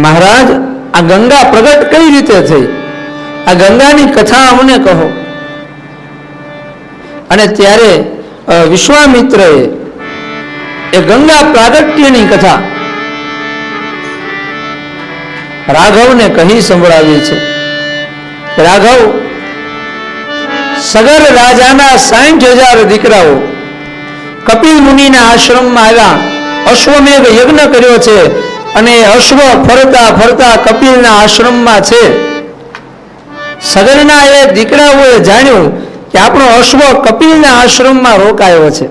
મહારાજ, આ ગંગા પ્રગટ કઈ રીતે થઈ? આ ગંગાની કથા અમને કહો. અને ત્યારે વિશ્વામિત્રએ એ ગંગા પ્રાગટ્યની કથા રાઘવને કહી સંભળાવી છે. રાઘવ, સગર રાજાના 60,000 દીકરાઓ કપિલ મુનિના આશ્રમમાં આવ્યા, અશ્વમેઘ યજ્ઞ કર્યો છે અને અશ્વ ફરતા ફરતા કપિલના આશ્રમમાં છે. સગરના એ દીકરાઓએ જાણ્યું કે આપણો અશ્વ કપિલના આશ્રમમાં રોકાયો છે,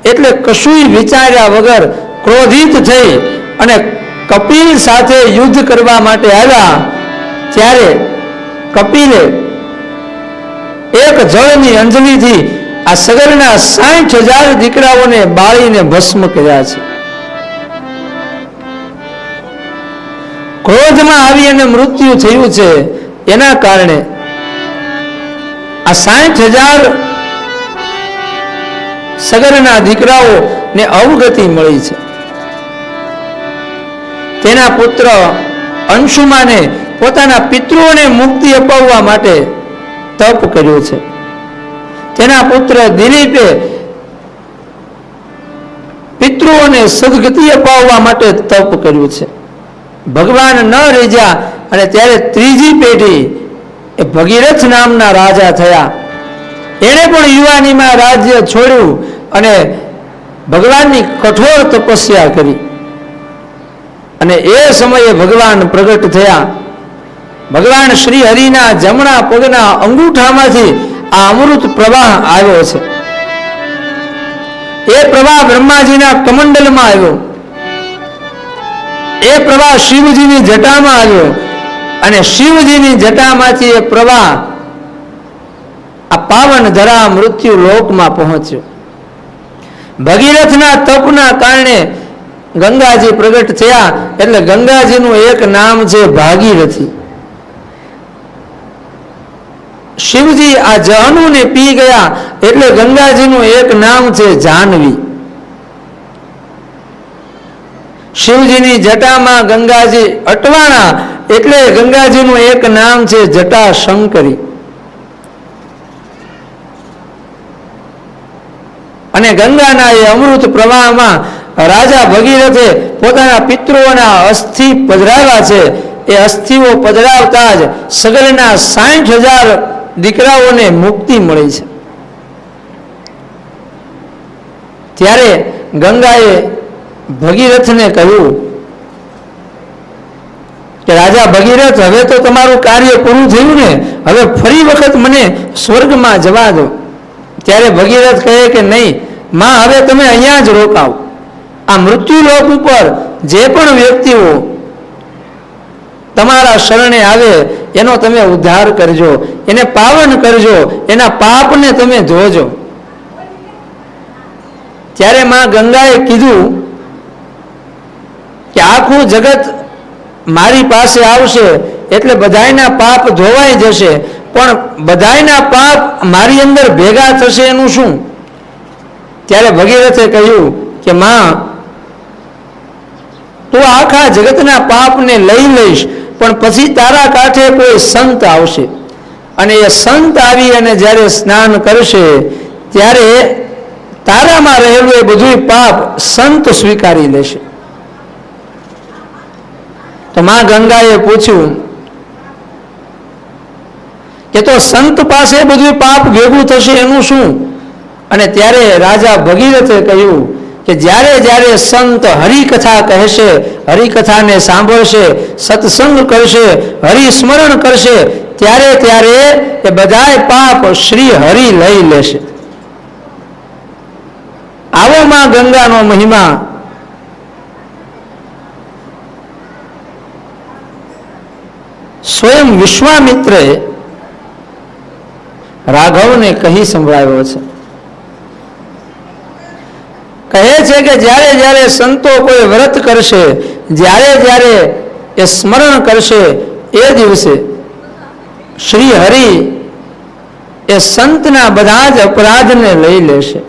એટલે કશુંય વિચાર્યા વગર ક્રોધિત થઈ અને કપિલ સાથે યુદ્ધ કરવા માટે આવ્યા. ત્યારે કપિલે એક જળની અંજલિથી આ સગરના 60,000 દીકરાઓને બાળીને ભસ્મ કર્યા છે. ક્રોધમાં આવી અને મૃત્યુ થયું છે. એના કારણે આ 60,000 સગરના દીકરાઓને અવગતિ મળી છે. તેના પુત્ર અંશુમાને પોતાના પિતૃઓને મુક્તિ અપાવવા માટે તપ કર્યું છે. તેના પુત્ર દિલીપે પિતૃઓને સદગતિ અપાવવા માટે તપ કર્યું છે. ભગવાન ન રીઝ્યા અને ત્યારે ત્રીજી પેઢી એ ભગીરથ નામના રાજા થયા. એણે પણ યુવાનીમાં રાજ્ય છોડ્યું અને ભગવાનની કઠોર તપસ્યા કરી. અને એ સમયે ભગવાન પ્રગટ થયા. ભગવાન શ્રી હરિના જમણા પગના અંગૂઠામાંથી આ અમૃત પ્રવાહ આવ્યો છે. એ પ્રવાહ બ્રહ્માજીના કમંડલમાં આવ્યો. એ પ્રવાહ શિવજીની જટામાં આવ્યો અને શિવજીની જટામાંથી એ પ્રવાહ આ પાવન ધરા મૃત્યુ લોકમાં પહોંચ્યો. ભગીરથના તપના કારણે ગંગાજી પ્રગટ થયા. એટલે ગંગાજીનું એક નામ છે ભાગીરથી. શિવજી આ જહનુને પી ગયા એટલે ગંગાજીનું એક નામ છે જાહ્નવી. શિવજીની જટામાં ગંગાજી અટવાણા એટલે ગંગાજીનું એક નામ છે જટાશંકરી. અને ગંગાના એ અમૃત પ્રવાહમાં રાજા ભગીરથે પોતાના પિતૃઓના અસ્થિ પધરાવ્યા છે. એ અસ્થિઓ પધરાવતા જ સગરના 60,000 દીકરાઓને મુક્તિ મળી છે. ત્યારે ગંગાએ ભગીરથને કહ્યું કે રાજા ભગીરથ, હવે તો તમારું કાર્ય પૂરું થયું ને, હવે ફરી વખત મને સ્વર્ગમાં જવા દો. ત્યારે ભગીરથ કહે કે નહીં માં, હવે તમે અહીંયા જ રોકાવ. આ મૃત્યુલોક ઉપર જે પણ વ્યક્તિઓ તમારા શરણે આવે એનો તમે ઉદ્ધાર કરજો, એને પાવન કરજો, એના પાપને તમે ધોજો. ત્યારે માં ગંગાએ કીધું કે આખું જગત મારી પાસે આવશે એટલે બધાયના પાપ ધોવાઈ જશે, પણ બધાયના પાપ મારી અંદર ભેગા થશે એનું શું? ત્યારે ભગીરથે કહ્યું કે માં, તું આખા જગતના પાપને લઈ લઈશ, પણ પછી તારા કાંઠે કોઈ સંત આવશે અને એ સંત આવી અને જ્યારે સ્નાન કરશે ત્યારે તારામાં રહેલું એ બધું પાપ સંત સ્વીકારી લેશે. તો માં ગંગાએ પૂછ્યું કે તો સંત પાસે બધું પાપ ભેગું થશે એનું શું? અને ત્યારે રાજા ભગીરથે કહ્યું કે જ્યારે જ્યારે સંત હરિકથા કહેશે, હરિકથાને સાંભળશે, સત્સંગ કરશે, હરિસ્મરણ કરશે, ત્યારે ત્યારે એ બધાય પાપ શ્રી હરિ લઈ લેશે. આવો માં ગંગાનો મહિમા. સ્વયં વિશ્વામિત્રે રાઘવને કહી સંભળાવ્યો છે. કહે છે કે જ્યારે જ્યારે સંતો કોઈ વ્રત કરશે, જ્યારે જ્યારે એ સ્મરણ કરશે, એ દિવસે શ્રી હરિ એ સંતના બધા જ અપરાધને લઈ લેશે.